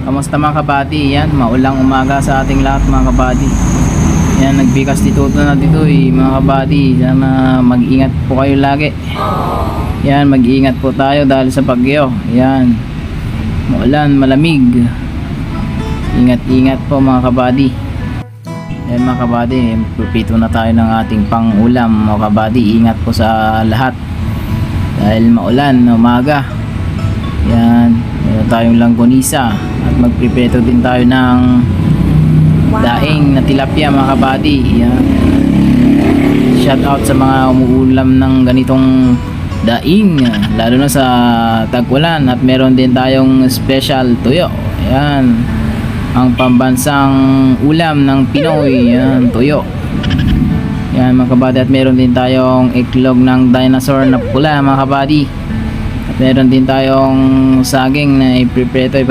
Kamusta mga kabady? Yan, maulang umaga sa ating lahat mga kabady. Yan, nagbikas dito na dito mga kabady. Sana mag-ingat po kayo lagi. Yan, mag-ingat po tayo dahil sa bagyo. Yan, maulan, malamig. Ingat-ingat po mga kabady. Yan mga kabady, pupito na tayo ng ating pang-ulam mga kabady. Ingat po sa lahat dahil maulan umaga. Yan, meron tayong langgonisa at magpripreto din tayo ng daing na tilapia mga kabady. Yan, shout out sa mga umuulam ng ganitong daing lalo na sa tag-ulan. At meron din tayong special tuyo. Yan, ang pambansang ulam ng Pinoy. Yan, tuyo. Yan mga kabady. At meron din tayong iklog ng dinosaur na pula mga kabady. At meron din tayong saging na iprepreto.